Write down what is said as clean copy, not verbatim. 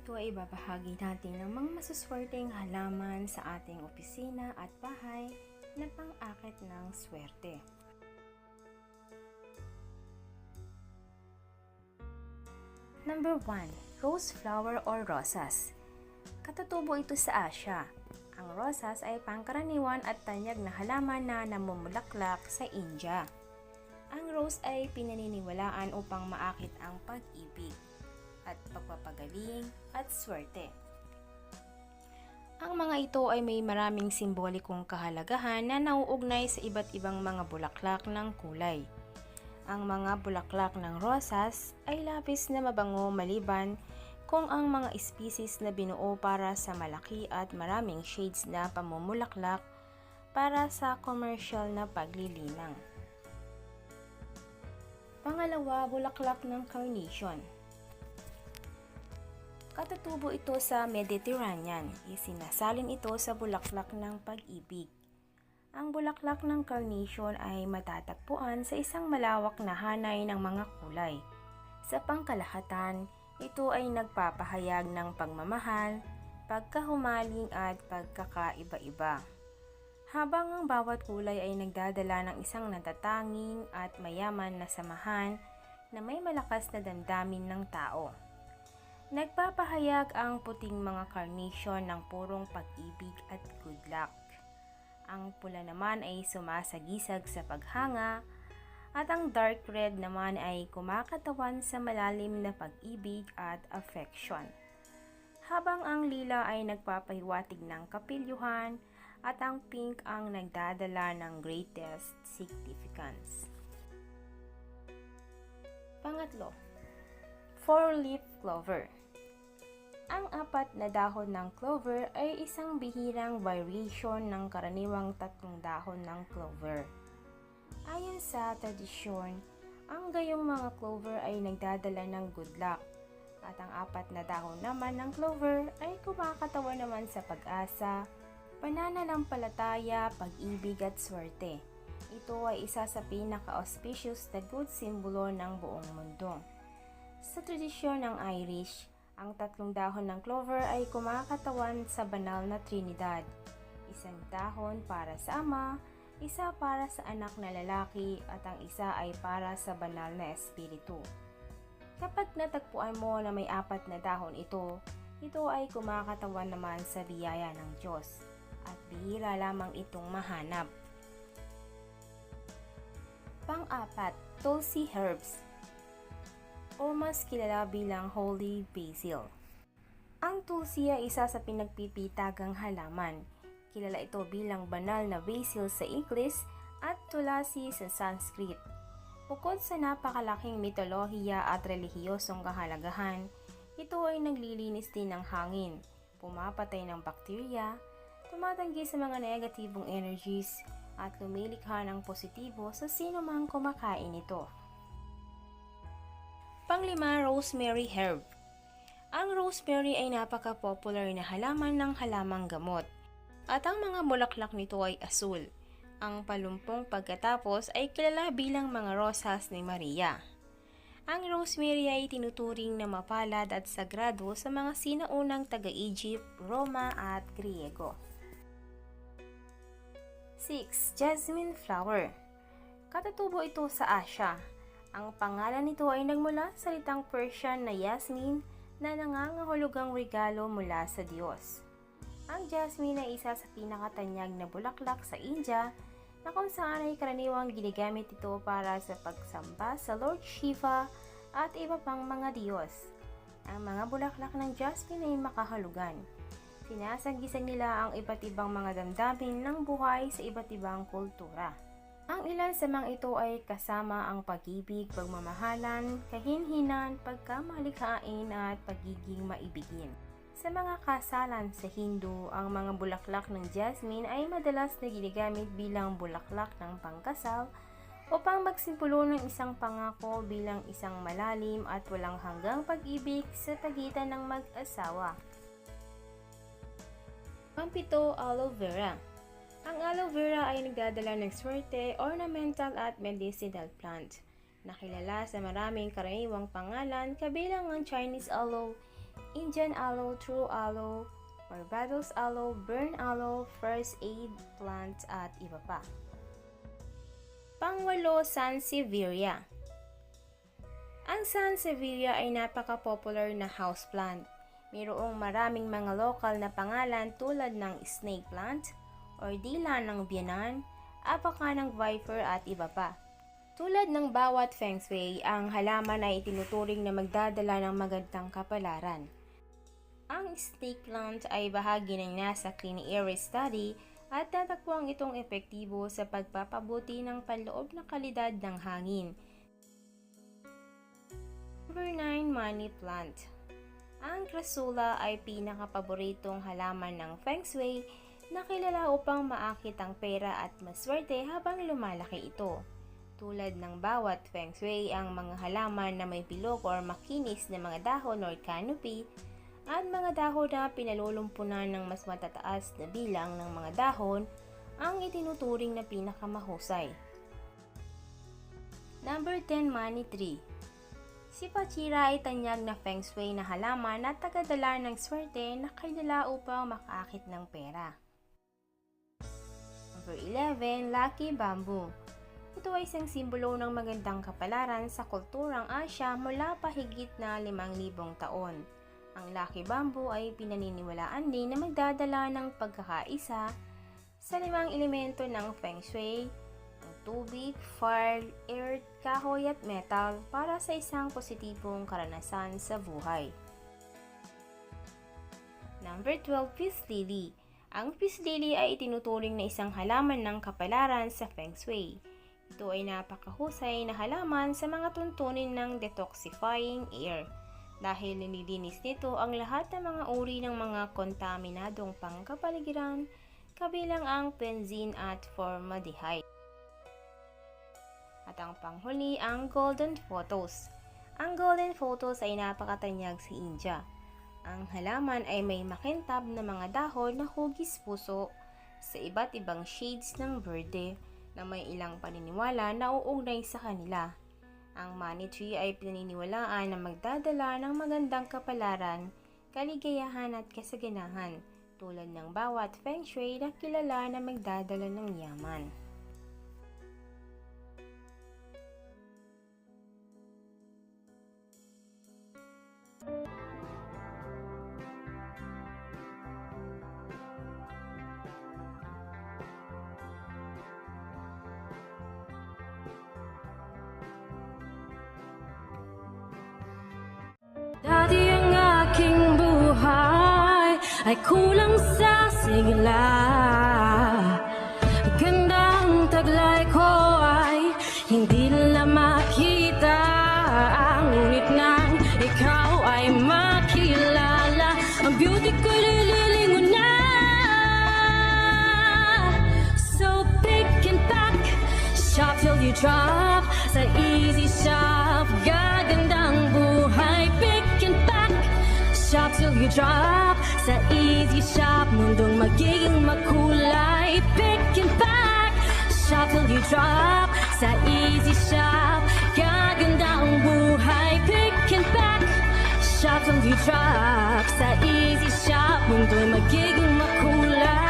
ito ay ibabahagi natin ng mga masuswerteng halaman sa ating opisina at bahay na pang-akit ng swerte. Number 1. Rose flower or rosas. Katutubo ito sa Asya. Ang rosas ay pangkaraniwan at tanyag na halaman na namumulaklak sa India. Ang rose ay pinaniniwalaan upang maakit ang pag-ibig at pagpapagaling at swerte. Ang mga ito ay may maraming simbolikong kahalagahan na nauugnay sa iba't ibang mga bulaklak ng kulay. Ang mga bulaklak ng rosas ay labis na mabango maliban kung ang mga species na binuo para sa malaki at maraming shades na pamumulaklak para sa commercial na paglilinang. Pangalawa, bulaklak ng carnation. Katutubo ito sa Mediterranean. Isinasalin ito sa bulaklak ng pag-ibig. Ang bulaklak ng carnation ay matatagpuan sa isang malawak na hanay ng mga kulay. Sa pangkalahatan, ito ay nagpapahayag ng pagmamahal, pagkahumaling at pagkakaiba-iba. Habang ang bawat kulay ay nagdadala ng isang natatanging at mayaman na samahan na may malakas na damdamin ng tao. Nagpapahayag ang puting mga carnation ng purong pag-ibig at good luck. Ang pula naman ay sumasagisag sa paghanga at ang dark red naman ay kumakatawan sa malalim na pag-ibig at affection. Habang ang lila ay nagpapahiwatig ng kapilyuhan at ang pink ang nagdadala ng greatest significance. Pangatlo, four-leaf clover. Ang apat na dahon ng clover ay isang bihirang variation ng karaniwang tatlong dahon ng clover. Ayon sa tradisyon, ang gayong mga clover ay nagdadala ng good luck at ang apat na dahon naman ng clover ay kumakatawan naman sa pag-asa, pananampalataya, pag-ibig at swerte. Ito ay isa sa pinaka-auspicious na good simbolo ng buong mundo. Sa tradisyon ng Irish, ang tatlong dahon ng clover ay kumakatawan sa banal na Trinidad. Isang dahon para sa ama, isa para sa anak na lalaki at ang isa ay para sa banal na espiritu. Kapag natagpuan mo na may apat na dahon ito ay kumakatawan naman sa biyaya ng Diyos at bihira lamang itong mahanap. Pang-apat, tulsi herbs o mas kilala bilang holy basil. Ang tulsi ay isa sa pinagpipitagang halaman. Kilala ito bilang banal na basil sa Ingles at tulasi sa Sanskrit. Bukod sa napakalaking mitolohiya at relihiyosong kahalagahan, ito ay naglilinis din ng hangin, pumapatay ng bakterya, tumatanggi sa mga negatibong energies, at lumilikha ng positibo sa sino mang kumakain ito. Panglima, rosemary herb. Ang rosemary ay napaka-popular na halaman ng halamang gamot at ang mga bulaklak nito ay asul. Ang palumpong pagkatapos ay kilala bilang mga rosas ni Maria. Ang rosemary ay tinuturing na mapalad at sagrado sa mga sinaunang taga-Egypt, Roma at Griego. 6. Jasmine flower. Katutubo ito sa Asya. Ang pangalan nito ay nagmula sa salitang Persian na Yasmin na nangangahulugang regalo mula sa Diyos. Ang jasmine ay isa sa pinakatanyag na bulaklak sa India na kung saan ay karaniwang ginagamit ito para sa pagsamba sa Lord Shiva at iba pang mga Diyos. Ang mga bulaklak ng jasmine ay makahulugan. Sinasagisag nila ang iba't ibang mga damdamin ng buhay sa iba't ibang kultura. Ang ilan sa mga ito ay kasama ang pag-ibig, pagmamahalan, kahinhinan, pagkamalikhain at pagiging maibigin. Sa mga kasalan sa Hindu, ang mga bulaklak ng jasmine ay madalas na ginagamit bilang bulaklak ng pangkasal upang magsimbolo ng isang pangako bilang isang malalim at walang hanggang pag-ibig sa pagitan ng mag-asawa. Pampito, aloe vera. Ang aloe vera ay nagdadala ng swerte, ornamental at medicinal plant. Nakilala sa maraming karaniwang pangalan kabilang ang Chinese aloe, Indian aloe, true aloe, Barbados aloe, burn aloe, first aid plant at iba pa. Pangwalo, Sansevieria. Ang Sansevieria ay napaka-popular na houseplant. Mayroong maraming mga lokal na pangalan tulad ng snake plant, or dila ng biyanan, apaka ng viper at iba pa. Tulad ng bawat feng shui, ang halaman ay itinuturing na magdadala ng magandang kapalaran. Ang snake plant ay bahagi ng nasa Clean Air Study at tatagpuan itong epektibo sa pagpapabuti ng panloob na kalidad ng hangin. Number 9, money plant. Ang Crassula ay pinakapaboritong halaman ng feng shui na kilala upang maakit ang pera at maswerte habang lumalaki ito. Tulad ng bawat feng shui, ang mga halaman na may bilog or makinis na mga dahon or canopy at mga dahon na pinalulumpunan ng mas matataas na bilang ng mga dahon ang itinuturing na pinakamahusay. Number 10, money tree. Si Pachira ay tanyag na feng shui na halaman na tagadala ng swerte na kilala upang makaakit ng pera. Number 11, lucky bamboo. Ito ay isang simbolo ng magandang kapalaran sa kulturang Asya mula pa higit na 5,000 taon. Ang lucky bamboo ay pinaniniwalaan din na magdadala ng pagkakaisa sa 5 elemento ng feng shui, ang tubig, fire, earth, kahoy at metal para sa isang positibong karanasan sa buhay. Number 12, peace lily. Ang peace lily ay itinuturing na isang halaman ng kapalaran sa feng shui. Ito ay napakahusay na halaman sa mga tuntunin ng detoxifying air dahil nililinis nito ang lahat ng mga uri ng mga kontaminadong pangkapaligiran kabilang ang benzene at formaldehyde. At ang panghuli, ang golden photos. Ang golden photos ay napakatanyag sa India. Ang halaman ay may makintab na mga dahon na hugis puso sa iba't ibang shades ng berde na may ilang paniniwala na uugnay sa kanila. Ang money tree ay pinaniniwalaan na magdadala ng magandang kapalaran, kaligayahan at kasaganahan, tulad ng bawat feng shui na kilala na magdadala ng yaman. Dati ang aking buhay ay kulang sa sigla. Gandang taglay ko ay hindi nila makita. Ngunit nang ikaw ay makilala, ang beauty ko lililingon na. So pick and pack, shop till you drop. Sa easy shop, gagandang buhay. Shop till you drop. Sa easy shop, mundong magiging makulay. Pick and pack. Shop till you drop. Sa easy shop, gaganda ang buhay. Pick and pack. Shop till you drop. Sa easy shop, mundong magiging makulay.